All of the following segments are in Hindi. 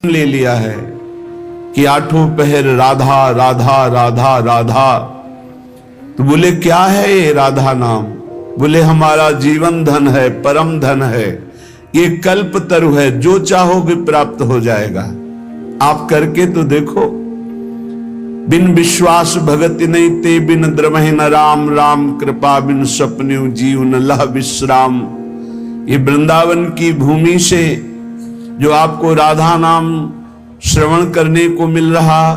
ले लिया है कि आठों पहर राधा राधा राधा राधा। तो बोले क्या है ये राधा नाम? बोले हमारा जीवन धन है, परम धन है, ये कल्प तरु है, जो चाहोगे प्राप्त हो जाएगा। आप करके तो देखो। बिन विश्वास भगति नहीं ते, बिन द्रमहि न राम, राम कृपा बिन स्वप्न्यु जीव न लह विश्राम। ये वृंदावन की भूमि से जो आपको राधा नाम श्रवण करने को मिल रहा,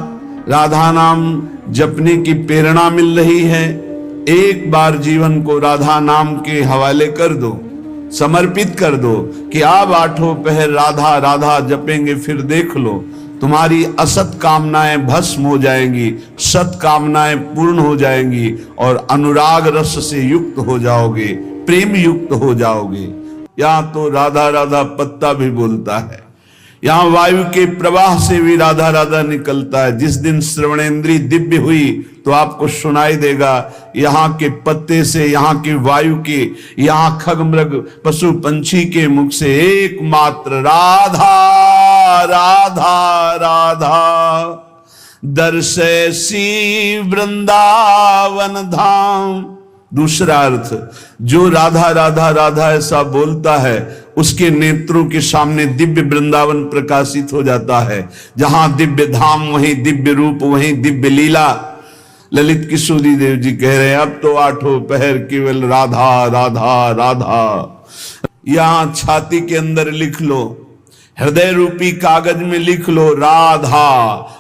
राधा नाम जपने की प्रेरणा मिल रही है, एक बार जीवन को राधा नाम के हवाले कर दो, समर्पित कर दो कि आप आठों पहर राधा राधा जपेंगे, फिर देख लो तुम्हारी असत कामनाएं भस्म हो जाएंगी, सत कामनाएं पूर्ण हो जाएंगी और अनुराग रस से युक्त हो जाओगे, प्रेम युक्त हो जाओगे। यहां तो राधा राधा पत्ता भी बोलता है, यहां वायु के प्रवाह से भी राधा राधा निकलता है। जिस दिन श्रवणेंद्री दिव्य हुई तो आपको सुनाई देगा, यहाँ के पत्ते से, यहाँ के वायु के, यहाँ खग मृग पशु पंछी के मुख से एकमात्र राधा राधा राधा। दर्शैसी वृंदावन धाम। दूसरा अर्थ, जो राधा राधा राधा ऐसा बोलता है उसके नेत्रों के सामने दिव्य वृंदावन प्रकाशित हो जाता है। जहां दिव्य धाम वहीं दिव्य रूप, वहीं दिव्य लीला। ललित किशोरी देव जी कह रहे हैं अब तो आठों पहर केवल राधा राधा राधा। यहां छाती के अंदर लिख लो, हृदय रूपी कागज में लिख लो राधा,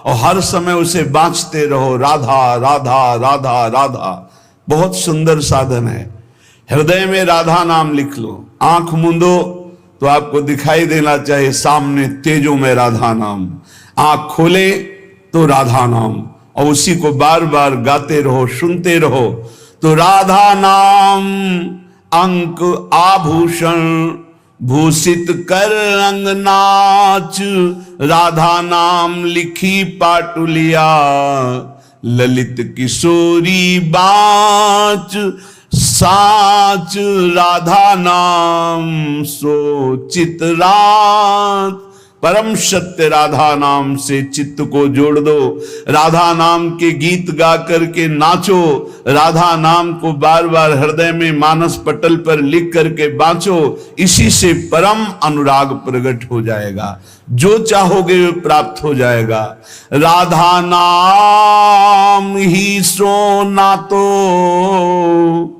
और हर समय उसे बांचते रहो, राधा राधा राधा राधा। बहुत सुंदर साधन है। हृदय में राधा नाम लिख लो, आंख मूंदो तो आपको दिखाई देना चाहिए सामने तेजों में राधा नाम, आंख खोले तो राधा नाम, और उसी को बार बार गाते रहो, सुनते रहो। तो राधा नाम अंक आभूषण भूषित कर अंग नाच, राधा नाम लिखी पाटुलिया, ललित किशोरी बाच साच, राधा नाम सो चित रात। परम सत्य राधा नाम से चित्त को जोड़ दो, राधा नाम के गीत गा करके नाचो, राधा नाम को बार बार हृदय में मानस पटल पर लिख करके बांचो। इसी से परम अनुराग प्रकट हो जाएगा, जो चाहोगे वो प्राप्त हो जाएगा। राधा नाम ही सोना तो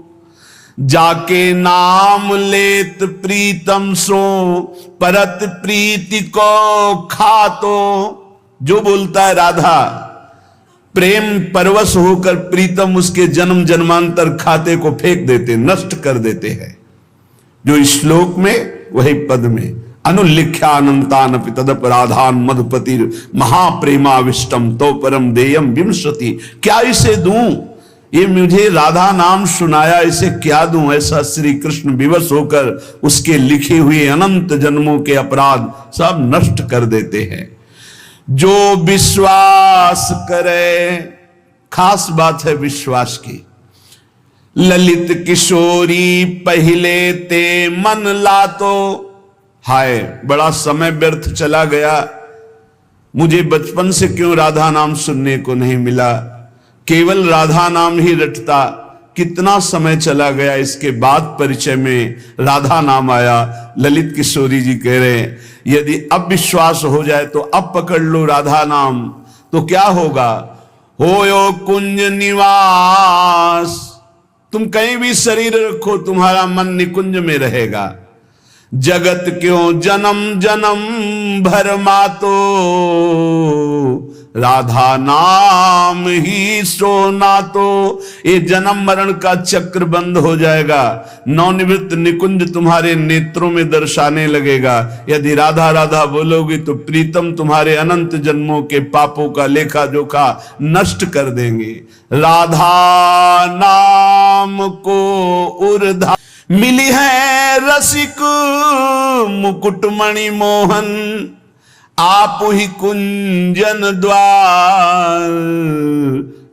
जाके नाम लेत प्रीतम सो, परत प्रीति को खातो। जो बोलता है राधा, प्रेम परवश होकर प्रीतम उसके जन्म जन्मांतर खाते को फेंक देते, नष्ट कर देते हैं। जो श्लोक में वही पद में, अनुल्लिख्यानंतान तदप राधान मधुपति महाप्रेमाविष्टम तो परम देयम विमसति। क्या इसे दूं? ये मुझे राधा नाम सुनाया, इसे क्या दूं? ऐसा श्री कृष्ण विवश होकर उसके लिखे हुए अनंत जन्मों के अपराध सब नष्ट कर देते हैं। जो विश्वास करे, खास बात है विश्वास की। ललित किशोरी पहले ते मन लातो। हाय बड़ा समय व्यर्थ चला गया, मुझे बचपन से क्यों राधा नाम सुनने को नहीं मिला, केवल राधा नाम ही रटता। कितना समय चला गया, इसके बाद परिचय में राधा नाम आया। ललित किशोरी जी कह रहे हैं यदि अब विश्वास हो जाए तो अब पकड़ लो राधा नाम, तो क्या होगा? होयो कुंज निवास। तुम कहीं भी शरीर रखो, तुम्हारा मन निकुंज में रहेगा। जगत क्यों जन्म जन्म भर मातो, राधा नाम ही सोना तो। ये जन्म मरण का चक्र बंद हो जाएगा, नवनिवृत्त निकुंज तुम्हारे नेत्रों में दर्शाने लगेगा। यदि राधा राधा बोलोगी तो प्रीतम तुम्हारे अनंत जन्मों के पापों का लेखा जोखा नष्ट कर देंगे। राधा नाम को उर्धा मिली है रसिक मुकुटमणि मोहन, आप ही कुंजन द्वार,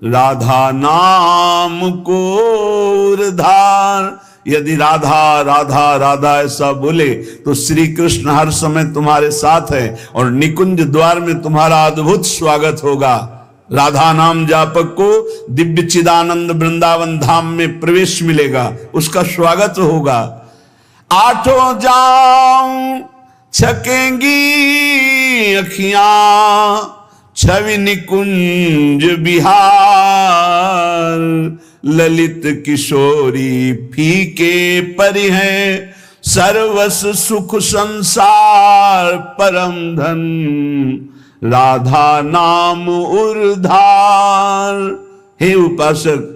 राधा नाम को उर्धार। यदि राधा राधा राधा ऐसा बोले तो श्री कृष्ण हर समय तुम्हारे साथ है और निकुंज द्वार में तुम्हारा अद्भुत स्वागत होगा। राधा नाम जापक को दिव्य चिदानंद वृंदावन धाम में प्रवेश मिलेगा, उसका स्वागत होगा। आठों जाऊं छकेंगी अखियां छवि निकुंज बिहार, ललित किशोरी फीके परि है सर्वस सुख संसार, परम धन राधा नाम उर्धार। हे उपासक,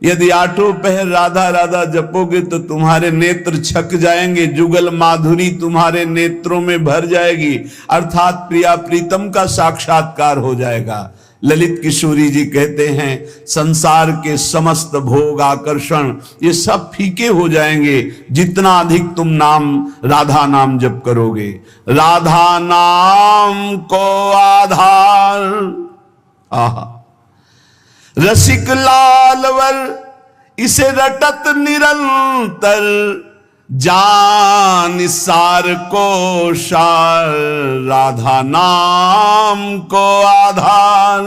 यदि आठों पहर राधा राधा जपोगे तो तुम्हारे नेत्र छक जाएंगे, जुगल माधुरी तुम्हारे नेत्रों में भर जाएगी, अर्थात प्रिया प्रीतम का साक्षात्कार हो जाएगा। ललित किशोरी जी कहते हैं संसार के समस्त भोग आकर्षण ये सब फीके हो जाएंगे जितना अधिक तुम नाम राधा नाम जप करोगे। राधा नाम को आधार, आहा रसिक लालवर इसे रटत निरंतर, जान सार को सार राधा नाम को आधार।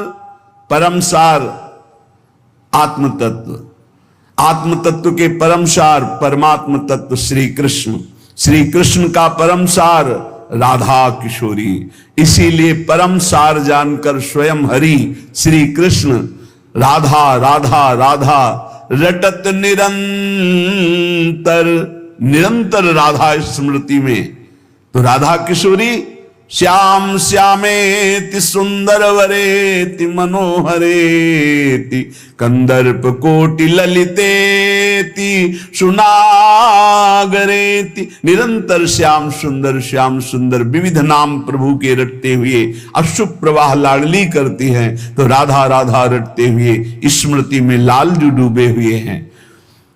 परम सार आत्म तत्व, आत्म तत्व के परम सार परमात्म तत्व श्री कृष्ण, श्री कृष्ण का परम सार राधा किशोरी। इसीलिए परम सार जानकर स्वयं हरि श्री कृष्ण राधा राधा राधा रटत निरंतर, निरंतर राधा स्मृति में। तो राधा किशोरी श्याम श्यामेति सुंदर वरेति मनोहरेति, कंदर्प कोटि ललितेति सुनागरेति। निरंतर श्याम सुंदर विविध नाम प्रभु के रटते हुए अशुभ प्रवाह लाडली करती हैं, तो राधा राधा रटते हुए स्मृति में लालजू डूबे हुए हैं।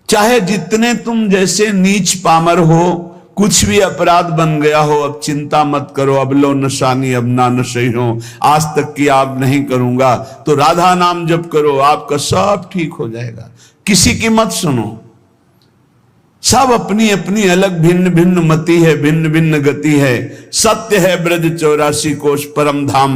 चाहे जितने तुम जैसे नीच पामर हो, कुछ भी अपराध बन गया हो, अब चिंता मत करो, अब लो नशानी अब ना नशे हो, आज तक की आप नहीं करूंगा, तो राधा नाम जप करो, आपका सब ठीक हो जाएगा। किसी की मत सुनो, सब अपनी अपनी अलग भिन्न भिन्न मति है, भिन्न भिन्न गति है। सत्य है ब्रज 84 कोश परम धाम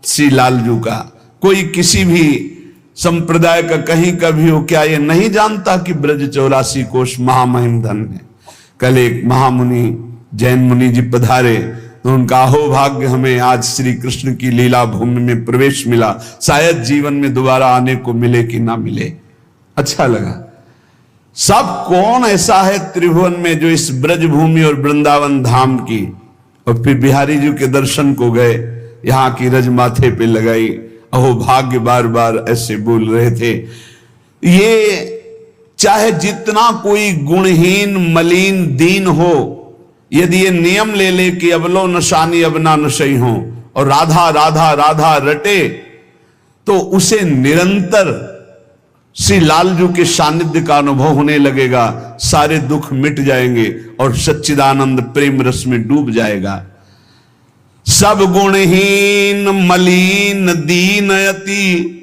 श्री लालजू का। कोई किसी भी संप्रदाय का कहीं का भी हो, क्या ये नहीं जानता कि ब्रज 84 कोश महामहिम धन है। कल एक महामुनि जैन मुनि जी पधारे तो उनका अहोभाग्य हमें आज श्री कृष्ण की लीला भूमि में प्रवेश मिला, शायद जीवन में दोबारा आने को मिले कि ना मिले। अच्छा लगा। सब कौन ऐसा है त्रिभुवन में जो इस ब्रज भूमि और वृंदावन धाम की, और फिर बिहारी जी के दर्शन को गए, यहाँ की रज माथे पे लगाई, अहोभाग्य बार बार ऐसे बोल रहे थे। ये चाहे जितना कोई गुणहीन मलिन दीन हो, यदि ये नियम ले ले कि अब लो नशानी अब ना नशई हो और राधा राधा राधा रटे, तो उसे निरंतर श्री लालजू के सानिध्य का अनुभव होने लगेगा, सारे दुख मिट जाएंगे और सच्चिदानंद प्रेम रस में डूब जाएगा। सब गुणहीन मलिन दीन यति,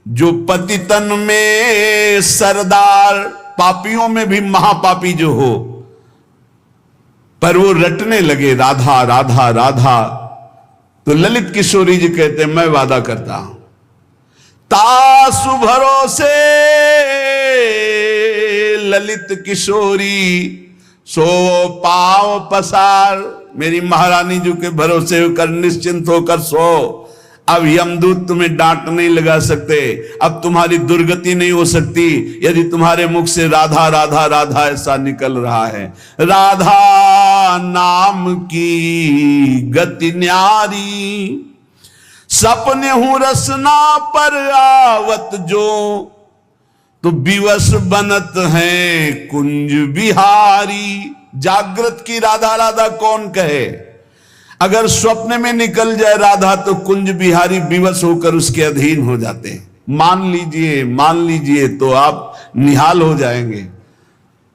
जो पतितन में सरदार, पापियों में भी महापापी जो हो, पर वो रटने लगे राधा राधा राधा, तो ललित किशोरी जी कहते मैं वादा करता हूं तासु भरोसे ललित किशोरी सो पाव पसार। मेरी महारानी जी के भरोसे होकर निश्चिंत होकर सो। अब यमदूत तुम्हें डांट नहीं लगा सकते, अब तुम्हारी दुर्गति नहीं हो सकती यदि तुम्हारे मुख से राधा राधा राधा ऐसा निकल रहा है। राधा नाम की गति न्यारी, सपने हूं रसना पर आवत जो, तो विवश बनत है कुंज बिहारी। जागृत की राधा राधा कौन कहे, अगर स्वप्न में निकल जाए राधा तो कुंज बिहारी विवश होकर उसके अधीन हो जाते हैं। मान लीजिए तो आप निहाल हो जाएंगे।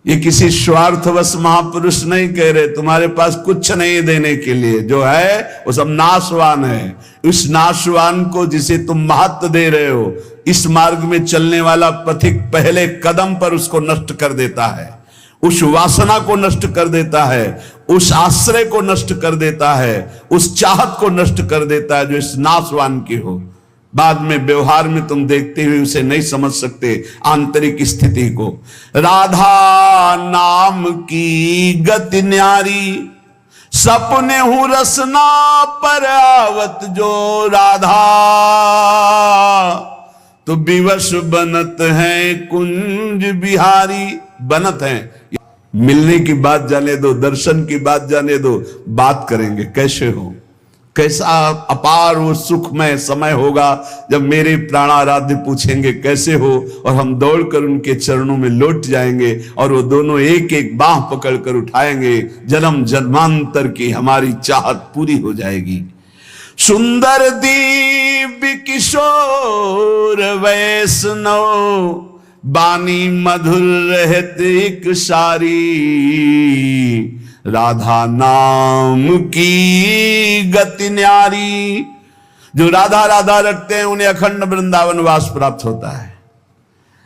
ये किसी स्वार्थवश महापुरुष नहीं कह रहे, तुम्हारे पास कुछ नहीं देने के लिए, जो है वो सब नाशवान है। उस नाशवान को जिसे तुम महत्व दे रहे हो, इस मार्ग में चलने वाला पथिक पहले कदम पर उसको नष्ट कर देता है। उस वासना को नष्ट कर देता है, उस आश्रय को नष्ट कर देता है, उस चाहत को नष्ट कर देता है जो इस नाशवान की हो। बाद में व्यवहार में तुम देखते हुए उसे नहीं समझ सकते आंतरिक स्थिति को। राधा नाम की गति न्यारी, सपने हूं रसना पर आवत जो राधा, तो विवश बनत है कुंज बिहारी। बनत है, मिलने की बात जाने दो, दर्शन की बात जाने दो, बात करेंगे कैसे हो, कैसा अपार वो सुखमय समय होगा जब मेरे प्राणाराध्य पूछेंगे कैसे हो, और हम दौड़कर उनके चरणों में लौट जाएंगे और वो दोनों एक एक बाह पकड़कर उठाएंगे। जन्म जन्मांतर की हमारी चाहत पूरी हो जाएगी। सुंदर दिव्य किशोर वैष्णव, बानी मधुर रहत एक सारी, राधा नाम की गति न्यारी। जो राधा राधा रखते हैं उन्हें अखंड वृंदावन वास प्राप्त होता है।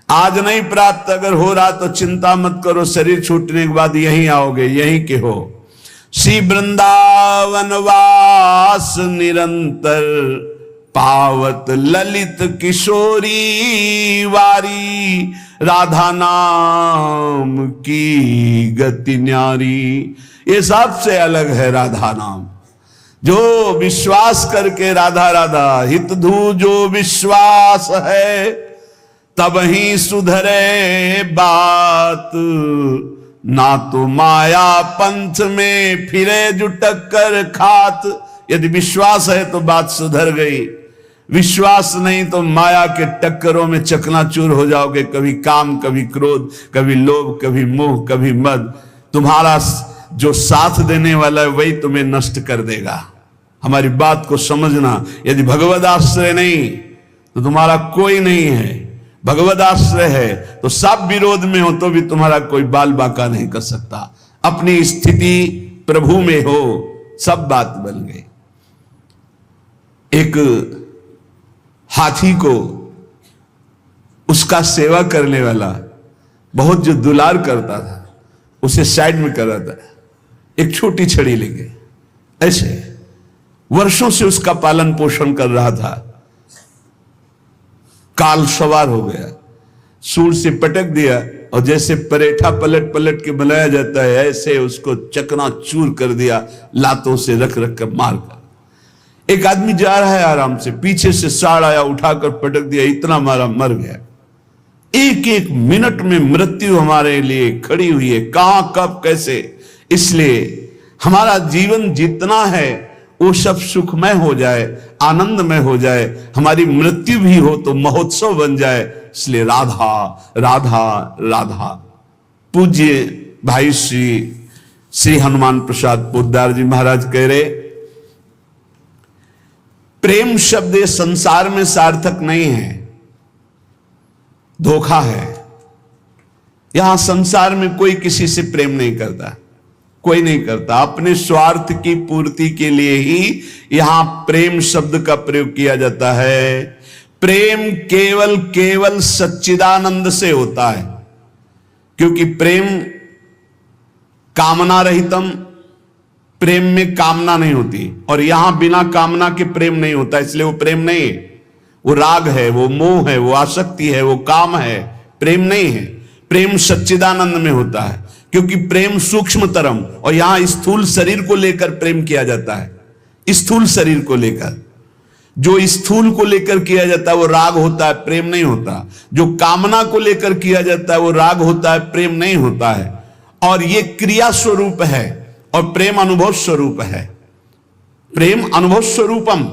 आज नहीं प्राप्त अगर हो रहा तो चिंता मत करो, शरीर छूटने के बाद यहीं आओगे, यहीं के हो। श्री वृंदावन वास निरंतर, पावत ललित किशोरी वारी, राधा नाम की गति न्यारी। ये सबसे अलग है राधा नाम। जो विश्वास करके राधा राधा हित धू जो विश्वास है, तब ही सुधरे बात, ना तो माया पंथ में फिरे जुटक कर खात। यदि विश्वास है तो बात सुधर गई, विश्वास नहीं तो माया के टक्करों में चकनाचूर हो जाओगे। कभी काम, कभी क्रोध, कभी लोभ, कभी मोह, कभी मद। तुम्हारा जो साथ देने वाला है वही तुम्हें नष्ट कर देगा। हमारी बात को समझना। यदि भगवद आश्रय नहीं तो तुम्हारा कोई नहीं है, भगवद आश्रय है तो सब विरोध में हो तो भी तुम्हारा कोई बाल बाका नहीं कर सकता। अपनी स्थिति प्रभु में हो, सब बात बन गई। एक हाथी को उसका सेवा करने वाला बहुत जो दुलार करता था, उसे साइड में कर रहा था, एक छोटी छड़ी लेके ऐसे वर्षों से उसका पालन पोषण कर रहा था। काल सवार हो गया, सूर से पटक दिया और जैसे परेठा पलट पलट के बनाया जाता है ऐसे उसको चकनाचूर कर दिया, लातों से रख रख कर मार कर। एक आदमी जा रहा है आराम से, पीछे से साड़ आया, उठाकर पटक दिया, इतना मारा, मर गया। एक एक मिनट में मृत्यु हमारे लिए खड़ी हुई है, कहां कब कैसे। इसलिए हमारा जीवन जितना है वो सब सुखमय हो जाए, आनंदमय हो जाए, हमारी मृत्यु भी हो तो महोत्सव बन जाए। इसलिए राधा राधा राधा। पूज्य भाई श्री हनुमान प्रसाद पोद्दार जी महाराज कह रहे, प्रेम शब्द संसार में सार्थक नहीं है, धोखा है। यहां संसार में कोई किसी से प्रेम नहीं करता, कोई नहीं करता। अपने स्वार्थ की पूर्ति के लिए ही यहां प्रेम शब्द का प्रयोग किया जाता है। प्रेम केवल केवल सच्चिदानंद से होता है, क्योंकि प्रेम कामना रहितम, प्रेम में कामना नहीं होती, और यहां बिना कामना के प्रेम नहीं होता, इसलिए वो प्रेम नहीं है। वो राग है, वो मोह है, वो आसक्ति है, वो काम है, प्रेम नहीं है। प्रेम सच्चिदानंद में होता है, क्योंकि प्रेम सूक्ष्मतरम, और यहां स्थूल शरीर को लेकर प्रेम किया जाता है। स्थूल शरीर को लेकर, जो स्थूल को लेकर किया जाता है वो राग होता है, प्रेम नहीं होता। जो कामना को लेकर किया जाता है वो राग होता है, प्रेम नहीं होता है। और ये क्रिया स्वरूप है और प्रेम अनुभव स्वरूप है। प्रेम अनुभव स्वरूपम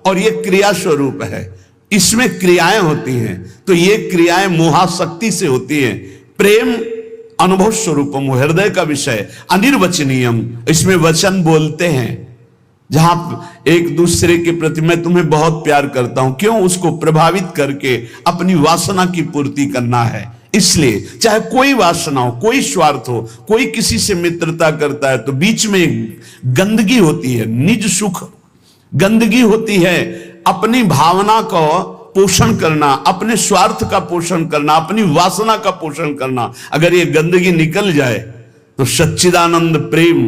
और ये क्रिया स्वरूप है, इसमें क्रियाएं होती हैं। तो ये क्रियाएं मोहाशक्ति से होती हैं। प्रेम अनुभव स्वरूपम, हृदय का विषय, अनिर्वचनीयम, इसमें वचन बोलते हैं। जहां एक दूसरे के प्रति मैं तुम्हें बहुत प्यार करता हूं, क्यों? उसको प्रभावित करके अपनी वासना की पूर्ति करना है। इसलिए चाहे कोई वासना हो, कोई स्वार्थ हो, कोई किसी से मित्रता करता है तो बीच में गंदगी होती है, निज सुख गंदगी होती है। अपनी भावना को पोषण करना, अपने स्वार्थ का पोषण करना, अपनी वासना का पोषण करना, अगर ये गंदगी निकल जाए तो सच्चिदानंद प्रेम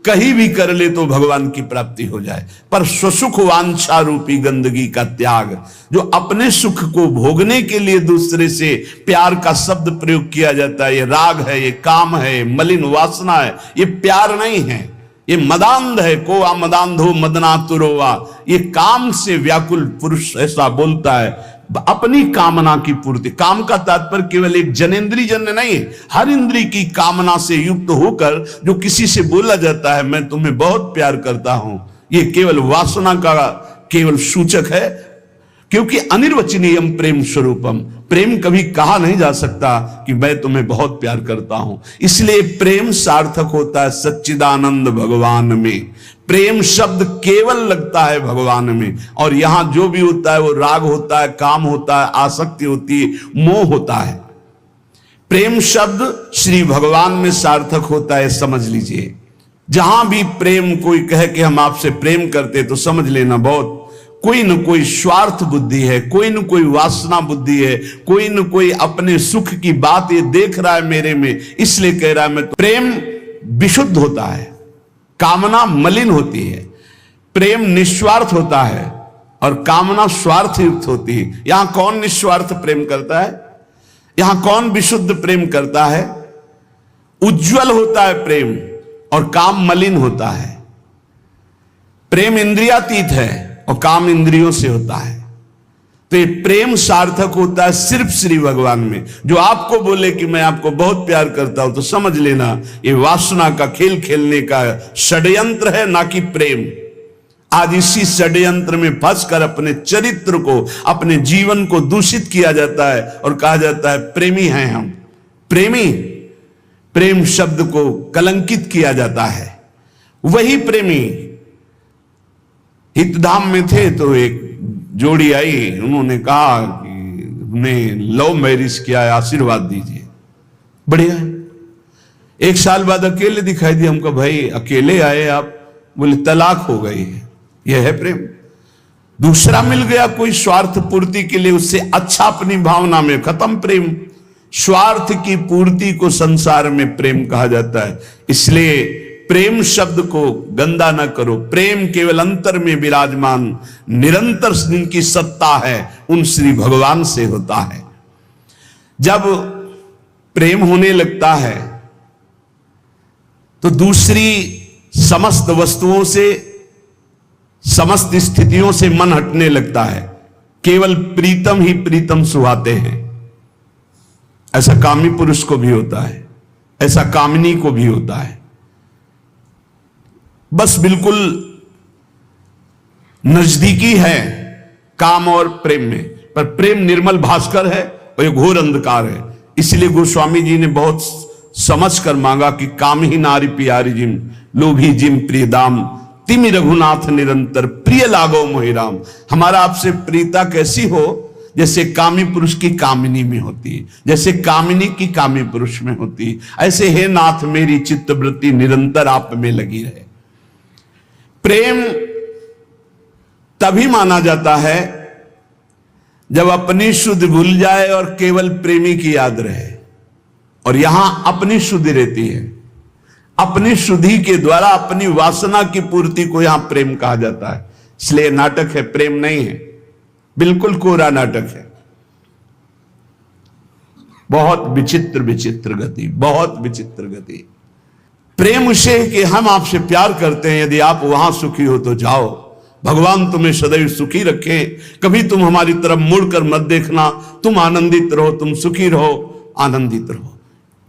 कहीं भी कर ले तो भगवान की प्राप्ति हो जाए। पर स्वसुख वांछा रूपी गंदगी का त्याग, जो अपने सुख को भोगने के लिए दूसरे से प्यार का शब्द प्रयोग किया जाता है, ये राग है, ये काम है, ये मलिन वासना है, ये प्यार नहीं है, ये मदांध है। को आ मदांधो मदनातुरोवा, ये काम से व्याकुल पुरुष ऐसा बोलता है, अपनी कामना की पूर्ति। काम का तात्पर्य केवल एक जनेन्द्रीय जन्य नहीं है, हर इंद्री की कामना से युक्त होकर जो किसी से बोला जाता है मैं तुम्हें बहुत प्यार करता हूं, ये केवल वासना का केवल सूचक है। क्योंकि अनिर्वचनीयम प्रेम स्वरूपम, प्रेम कभी कहा नहीं जा सकता कि मैं तुम्हें बहुत प्यार करता हूं। इसलिए प्रेम सार्थक होता है सच्चिदानंद भगवान में। प्रेम शब्द केवल लगता है भगवान में, और यहां जो भी होता है वो राग होता है, काम होता है, आसक्ति होती है, मोह होता है। प्रेम शब्द श्री भगवान में सार्थक होता है, समझ लीजिए। जहां भी प्रेम कोई कहे कि हम आपसे प्रेम करते, तो समझ लेना बहुत कोई न कोई स्वार्थ बुद्धि है, कोई न कोई वासना बुद्धि है, कोई न कोई अपने सुख की बात ये देख रहा है मेरे में, इसलिए कह रहा है मैं। प्रेम विशुद्ध होता है, कामना मलिन होती है। प्रेम निस्वार्थ होता है और कामना स्वार्थ युक्त होती है। यहां कौन निस्वार्थ प्रेम करता है? यहां कौन विशुद्ध प्रेम करता है? उज्जवल होता है प्रेम और काम मलिन होता है। प्रेम इंद्रियातीत है और काम इंद्रियों से होता है। तो ये प्रेम सार्थक होता है सिर्फ श्री भगवान में। जो आपको बोले कि मैं आपको बहुत प्यार करता हूं, तो समझ लेना ये वासना का खेल खेलने का षड्यंत्र है, ना कि प्रेम। आज इसी षड्यंत्र में फंसकर अपने चरित्र को, अपने जीवन को दूषित किया जाता है और कहा जाता है प्रेमी हैं हम। प्रेमी, प्रेम शब्द को कलंकित किया जाता है। वही प्रेमी हितधाम में थे, तो एक जोड़ी आई, उन्होंने कहा कि हमने लव मैरिज किया है, आशीर्वाद दीजिए। बढ़िया है। एक साल बाद अकेले दिखाई दिए हमको, भाई अकेले आए आप? बोले तलाक हो गई है। यह है प्रेम। दूसरा मिल गया कोई स्वार्थ पूर्ति के लिए, उससे अच्छा अपनी भावना में, खत्म प्रेम। स्वार्थ की पूर्ति को संसार में प्रेम कहा जाता है। इसलिए प्रेम शब्द को गंदा न करो। प्रेम केवल अंतर में विराजमान निरंतर जिनकी सत्ता है, उन श्री भगवान से होता है। जब प्रेम होने लगता है तो दूसरी समस्त वस्तुओं से, समस्त स्थितियों से मन हटने लगता है। केवल प्रीतम ही प्रीतम सुहाते हैं। ऐसा कामी पुरुष को भी होता है, ऐसा कामिनी को भी होता है। बस बिल्कुल नजदीकी है काम और प्रेम में, पर प्रेम निर्मल भास्कर है और ये घोर अंधकार है। इसलिए गोस्वामी जी ने बहुत समझ कर मांगा कि काम ही नारी प्यारी जिम, लोभी जिम प्रिय दाम, तिमि रघुनाथ निरंतर प्रिय लागो मोहिराम। हमारा आपसे प्रीता कैसी हो? जैसे कामी पुरुष की कामिनी में होती है, जैसे कामिनी की कामी पुरुष में होती है, ऐसे हे नाथ मेरी चित्तवृत्ति निरंतर आप में लगी रहे। प्रेम तभी माना जाता है जब अपनी शुद्ध भूल जाए और केवल प्रेमी की याद रहे। और यहां अपनी शुद्धि रहती है। अपनी शुद्धि के द्वारा अपनी वासना की पूर्ति को यहां प्रेम कहा जाता है। इसलिए नाटक है, प्रेम नहीं है, बिल्कुल कोरा नाटक है। बहुत विचित्र विचित्र गति, बहुत विचित्र गति। प्रेम उसे कि हम आपसे प्यार करते हैं, यदि आप वहां सुखी हो तो जाओ, भगवान तुम्हें सदैव सुखी रखे, कभी तुम हमारी तरफ मुड़कर मत देखना, तुम आनंदित रहो, तुम सुखी रहो, आनंदित रहो।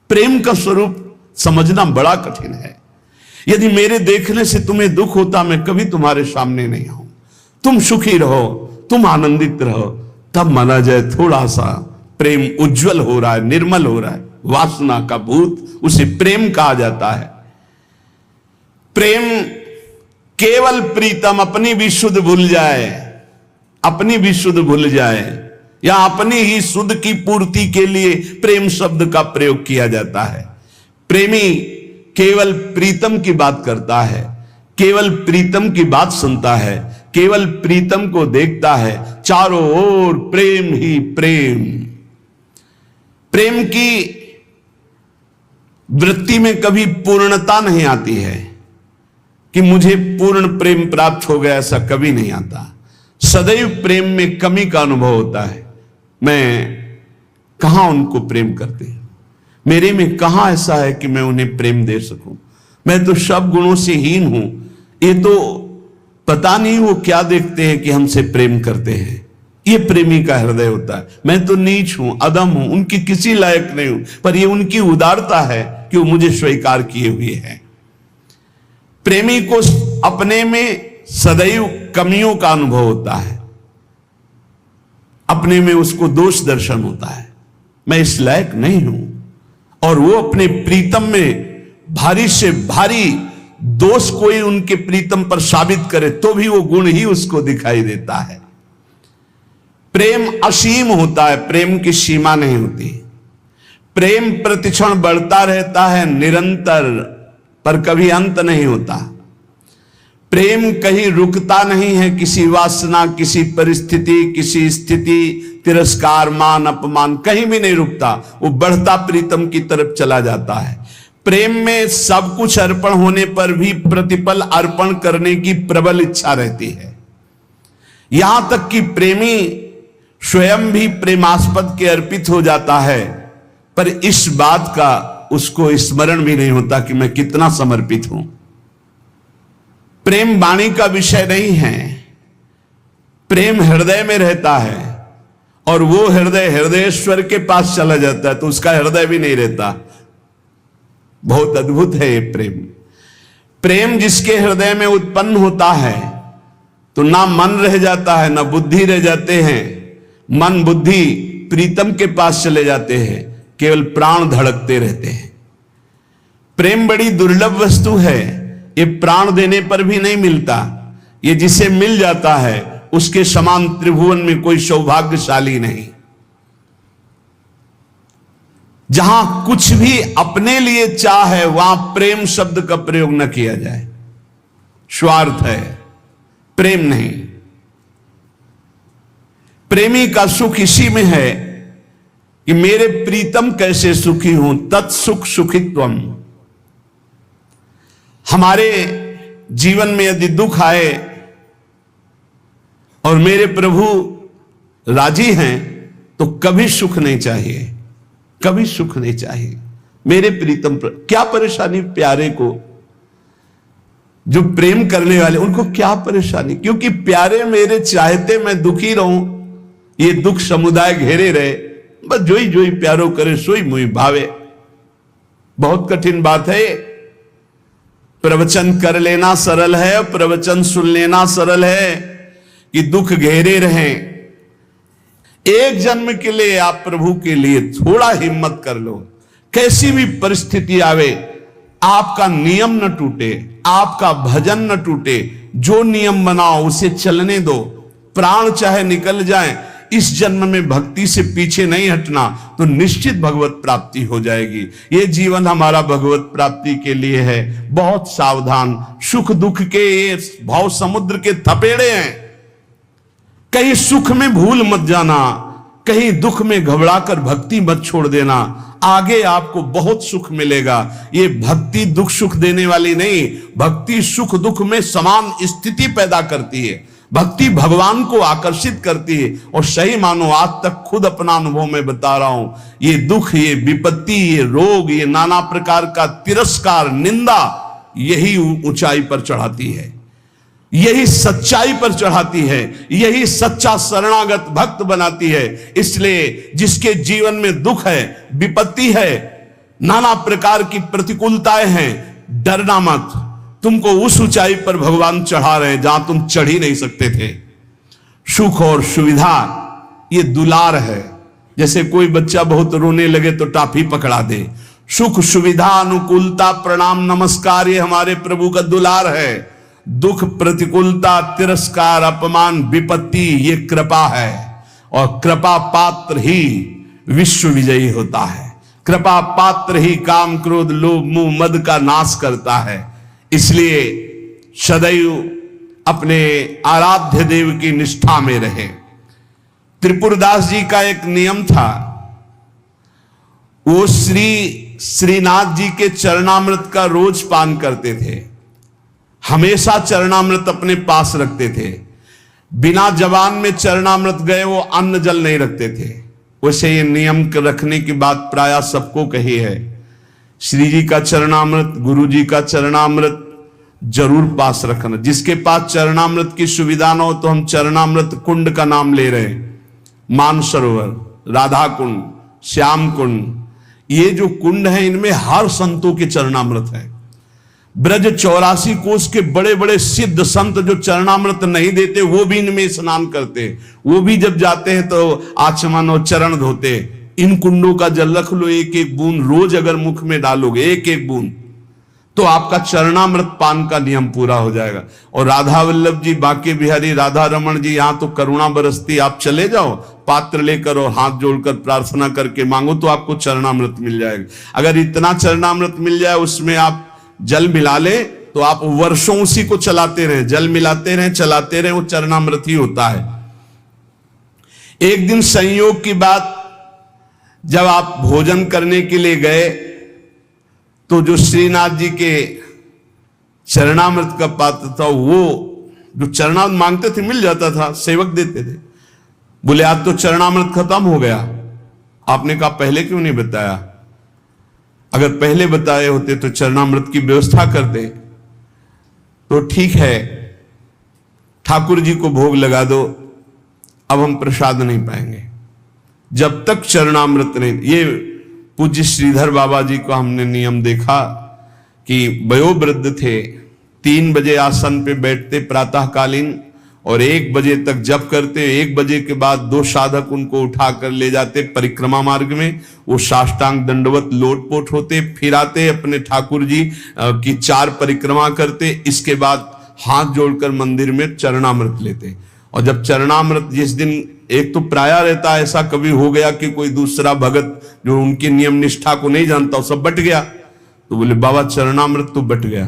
प्रेम का स्वरूप समझना बड़ा कठिन है। यदि मेरे देखने से तुम्हें दुख होता, मैं कभी तुम्हारे सामने नहीं आऊं। तुम सुखी रहो, तुम आनंदित रहो, तब माना जाए थोड़ा सा प्रेम उज्जवल हो रहा है, निर्मल हो रहा है। वासना का भूत, उसे प्रेम कहा जाता है। प्रेम केवल प्रीतम, अपनी भी शुद्ध भूल जाए, अपनी भी शुद्ध भूल जाए, या अपनी ही शुद्ध की पूर्ति के लिए प्रेम शब्द का प्रयोग किया जाता है। प्रेमी केवल प्रीतम की बात करता है, केवल प्रीतम की बात सुनता है, केवल प्रीतम को देखता है। चारों ओर प्रेम ही प्रेम। प्रेम की वृत्ति में कभी पूर्णता नहीं आती है कि मुझे पूर्ण प्रेम प्राप्त हो गया, ऐसा कभी नहीं आता। सदैव प्रेम में कमी का अनुभव होता है। मैं कहां उनको प्रेम करते हैं, मेरे में कहां ऐसा है कि मैं उन्हें प्रेम दे सकूं। मैं तो सब गुणों से हीन हूं, ये तो पता नहीं वो क्या देखते हैं कि हमसे प्रेम करते हैं। ये प्रेमी का हृदय होता है। मैं तो नीच हूं, अदम हूं, उनकी किसी लायक नहीं हूं, पर ये उनकी उदारता है कि वो मुझे स्वीकार किए हुए हैं। प्रेमी को अपने में सदैव कमियों का अनुभव होता है, अपने में उसको दोष दर्शन होता है, मैं इस लायक नहीं हूं। और वो अपने प्रीतम में भारी से भारी दोष कोई उनके प्रीतम पर साबित करे तो भी वो गुण ही उसको दिखाई देता है। प्रेम असीम होता है, प्रेम की सीमा नहीं होती। प्रेम प्रतिक्षण बढ़ता रहता है निरंतर, पर कभी अंत नहीं होता। प्रेम कहीं रुकता नहीं है, किसी वासना, किसी परिस्थिति, किसी स्थिति, तिरस्कार, मान, अपमान, कहीं भी नहीं रुकता। वो बढ़ता प्रीतम की तरफ चला जाता है। प्रेम में सब कुछ अर्पण होने पर भी प्रतिपल अर्पण करने की प्रबल इच्छा रहती है। यहां तक कि प्रेमी स्वयं भी प्रेमास्पद के अर्पित हो जाता है, पर इस बात का उसको स्मरण भी नहीं होता कि मैं कितना समर्पित हूं। प्रेम वाणी का विषय नहीं है, प्रेम हृदय में रहता है, और वो हृदय हृदयेश्वर के पास चला जाता है तो उसका हृदय भी नहीं रहता। बहुत अद्भुत है ये प्रेम। प्रेम जिसके हृदय में उत्पन्न होता है तो ना मन रह जाता है, ना बुद्धि रह जाते हैं। मन बुद्धि प्रीतम के पास चले जाते हैं, केवल प्राण धड़कते रहते हैं। प्रेम बड़ी दुर्लभ वस्तु है, ये प्राण देने पर भी नहीं मिलता। ये जिसे मिल जाता है उसके समान त्रिभुवन में कोई सौभाग्यशाली नहीं। जहां कुछ भी अपने लिए चाह है वहां प्रेम शब्द का प्रयोग न किया जाए। स्वार्थ है, प्रेम नहीं। प्रेमी का सुख इसी में है कि मेरे प्रीतम कैसे सुखी हूं, तत्सुख सुखित्वम। हमारे जीवन में यदि दुख आए और मेरे प्रभु राजी हैं तो कभी सुख नहीं चाहिए, कभी सुख नहीं चाहिए। मेरे प्रीतम क्या परेशानी, प्यारे को जो प्रेम करने वाले उनको क्या परेशानी, क्योंकि प्यारे मेरे चाहते मैं दुखी रहूं, ये दुख समुदाय घेरे रहे, बस जोई जोई प्यारो करे सोई मुई भावे। बहुत कठिन बात है। प्रवचन कर लेना सरल है, प्रवचन सुन लेना सरल है कि दुख घेरे रहें। एक जन्म के लिए आप प्रभु के लिए थोड़ा हिम्मत कर लो। कैसी भी परिस्थिति आवे, आपका नियम न टूटे, आपका भजन न टूटे। जो नियम बनाओ उसे चलने दो, प्राण चाहे निकल जाए, इस जन्म में भक्ति से पीछे नहीं हटना तो निश्चित भगवत प्राप्ति हो जाएगी। ये जीवन हमारा भगवत प्राप्ति के लिए है। बहुत सावधान, सुख दुख के ये भाव समुद्र के थपेड़े हैं। कहीं सुख में भूल मत जाना, कहीं दुख में घबराकर भक्ति मत छोड़ देना। आगे आपको बहुत सुख मिलेगा। ये भक्ति दुख सुख देने वाली नहीं, भक्ति सुख दुख में समान स्थिति पैदा करती है। भक्ति भगवान को आकर्षित करती है। और सही मानो आज तक खुद अपना अनुभव में बता रहा हूं, ये दुख, ये विपत्ति, ये रोग, ये नाना प्रकार का तिरस्कार, निंदा, यही ऊंचाई पर चढ़ाती है, यही सच्चाई पर चढ़ाती है, यही सच्चा शरणागत भक्त बनाती है। इसलिए जिसके जीवन में दुख है, विपत्ति है, नाना प्रकार की प्रतिकूलताएं हैं, डरना मत। तुमको उस ऊंचाई पर भगवान चढ़ा रहे हैं जहां तुम चढ़ ही नहीं सकते थे। सुख और सुविधा ये दुलार है। जैसे कोई बच्चा बहुत रोने लगे तो टाफी पकड़ा दे। सुख सुविधा अनुकूलता प्रणाम नमस्कार ये हमारे प्रभु का दुलार है। दुख प्रतिकूलता तिरस्कार अपमान विपत्ति ये कृपा है। और कृपा पात्र ही विश्व विजयी होता है। कृपा पात्र ही काम क्रोध लोभ मोह मद का नाश करता है। इसलिए सदैव अपने आराध्य देव की निष्ठा में रहे। त्रिपुरदास जी का एक नियम था, वो श्री श्रीनाथ जी के चरणामृत का रोज पान करते थे, हमेशा चरणामृत अपने पास रखते थे। बिना जबान में चरणामृत गए वो अन्न जल नहीं रखते थे। वैसे ये नियम रखने की बात प्राय सबको कही है। श्री जी का चरणामृत, गुरु जी का चरणामृत जरूर पास रखना। जिसके पास चरणामृत की सुविधा ना हो तो हम चरणामृत कुंड का नाम ले रहे हैं। मानसरोवर, राधा कुंड, श्याम कुंड, ये जो कुंड है इनमें हर संतों के चरणामृत है। ब्रज 84 कोस के बड़े बड़े सिद्ध संत जो चरणामृत नहीं देते वो भी इनमें स्नान करते। वो भी जब जाते हैं तो आचमन और चरण धोते। इन कुंडों का जल रख लो, एक एक बूंद रोज अगर मुख में डालोगे, एक एक बूंद, तो आपका चरणामृत पान का नियम पूरा हो जाएगा। और राधा वल्लभ जी, बांके बिहारी राधा रमन जी, यहां तो करुणा बरसती। आप चले जाओ, पात्र लेकर और हाथ जोड़कर प्रार्थना करके मांगो तो आपको चरणामृत मिल जाएगा। अगर इतना चरणामृत मिल जाए, उसमें आप जल मिला ले तो आप वर्षों उसी को चलाते रहे, जल मिलाते रहे, चलाते रहे, वो चरणामृत ही होता है। एक दिन संयोग की बात, जब आप भोजन करने के लिए गए तो जो श्रीनाथ जी के चरणामृत का पात्र था, वो जो चरणामृत मांगते थे मिल जाता था, सेवक देते थे। बोले आज तो चरणामृत खत्म हो गया। आपने कहा पहले क्यों नहीं बताया? अगर पहले बताए होते तो चरणामृत की व्यवस्था करते तो ठीक है, ठाकुर जी को भोग लगा दो, अब हम प्रसाद नहीं पाएंगे जब तक चरणामृत नहीं। ये पूज्य श्रीधर बाबा जी को हमने नियम देखा कि वयोवृद्ध थे, 3 बजे आसन पे बैठते प्रातःकालीन और 1 बजे तक जप करते। 1 बजे के बाद 2 साधक उनको उठाकर ले जाते परिक्रमा मार्ग में। वो साष्टांग दंडवत लोटपोट होते, फिर आते अपने ठाकुर जी की 4 परिक्रमा करते। इसके बाद हाथ जोड़कर मंदिर में चरणामृत लेते। और जब चरणामृत जिस दिन, एक तो प्राय रहता है ऐसा कभी हो गया कि कोई दूसरा भगत जो उनके नियम निष्ठा को नहीं जानता वो सब बट गया, तो बोले बाबा चरणामृत तो बट गया,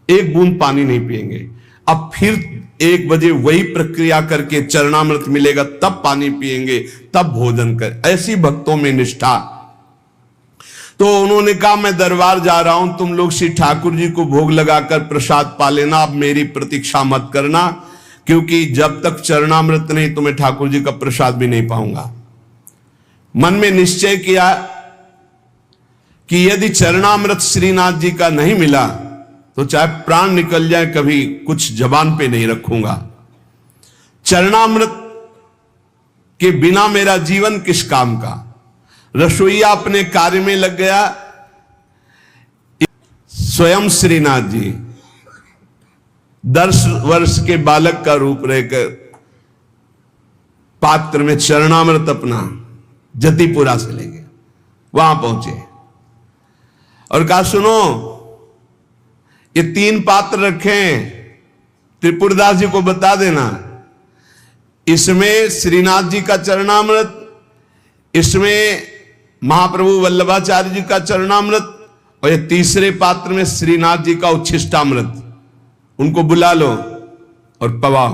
1 बूंद पानी नहीं पिएंगे। अब फिर 1 बजे वही प्रक्रिया करके चरणामृत मिलेगा तब पानी पिएंगे, तब भोजन कर। ऐसी भक्तों में निष्ठा। तो उन्होंने कहा मैं दरबार जा रहा हूं, तुम लोग श्री ठाकुर जी को भोग लगाकर प्रसाद पा लेना, अब मेरी प्रतीक्षा मत करना, क्योंकि जब तक चरणामृत नहीं तो मैं ठाकुर जी का प्रसाद भी नहीं पाऊंगा। मन में निश्चय किया कि यदि चरणामृत श्रीनाथ जी का नहीं मिला तो चाहे प्राण निकल जाए कभी कुछ जबान पे नहीं रखूंगा। चरणामृत के बिना मेरा जीवन किस काम का। रसोईया अपने कार्य में लग गया। स्वयं श्रीनाथ जी 10 वर्ष के बालक का रूप रहकर पात्र में चरणामृत अपना जतिपुरा से ले गए। वहां पहुंचे और कहा सुनो, ये 3 पात्र रखे, त्रिपुरदास जी को बता देना, इसमें श्रीनाथ जी का चरणामृत, इसमें महाप्रभु वल्लभाचार्य जी का चरणामृत, और ये तीसरे पात्र में श्रीनाथ जी का उच्छिष्टामृत। उनको बुला लो और पवाओ।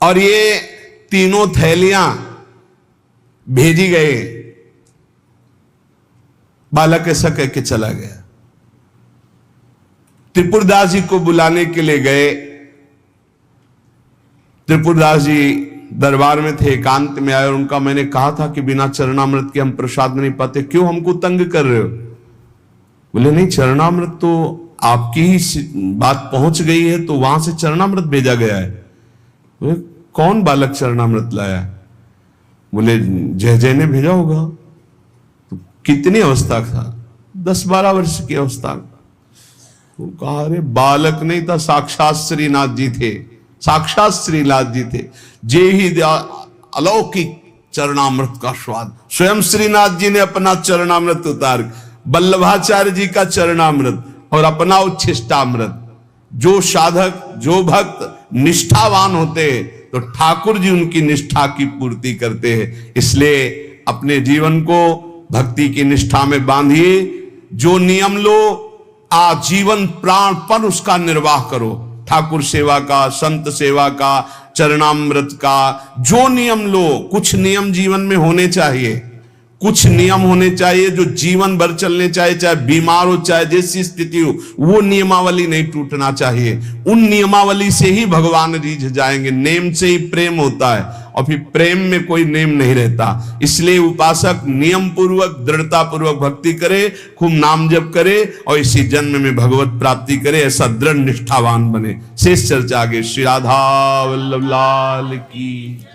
और ये 3 थैलियां भेजी गए। बालक ऐसा कह के चला गया। त्रिपुरदास जी को बुलाने के लिए गए। त्रिपुरदास जी दरबार में थे, एकांत में आए और उनका मैंने कहा था कि बिना चरणामृत के हम प्रसाद नहीं पाते, क्यों हमको तंग कर रहे हो? बोले नहीं, चरणामृत तो आपकी ही बात पहुंच गई है तो वहां से चरणामृत भेजा गया है। बोले कौन बालक चरणामृत लाया? बोले जय जय ने भेजा होगा। तो कितनी अवस्था था? 10-12 वर्ष की अवस्था। तो कहा अरे बालक नहीं था, साक्षात श्रीनाथ जी थे, साक्षात श्रीनाथ जी थे। जे ही अलौकिक चरणामृत का स्वाद। स्वयं श्रीनाथ जी ने अपना चरणामृत उतार, वल्लभाचार्य जी का चरणामृत और अपना उच्छिष्टामृत। जो साधक, जो भक्त निष्ठावान होते हैं तो ठाकुर जी उनकी निष्ठा की पूर्ति करते हैं। इसलिए अपने जीवन को भक्ति की निष्ठा में बांधिए। जो नियम लो, आजीवन प्राणपण उसका निर्वाह करो। ठाकुर सेवा का, संत सेवा का, चरणामृत का, जो नियम लो। कुछ नियम जीवन में होने चाहिए, कुछ नियम होने चाहिए जो जीवन भर चलने चाहिए, चाहे बीमार हो चाहे जैसी स्थिति हो, वो नियमावली नहीं टूटना चाहिए। उन नियमावली से ही भगवान रीझ जाएंगे। नेम से ही प्रेम होता है और फिर प्रेम में कोई नेम नहीं रहता। इसलिए उपासक नियम पूर्वक दृढ़ता पूर्वक भक्ति करे, खूब नाम जप करे और इसी जन्म में भगवत प्राप्ति करे, ऐसा दृढ़ निष्ठावान बने। शेष चर्चा आगे। श्री राधा वल्लभ लाल की।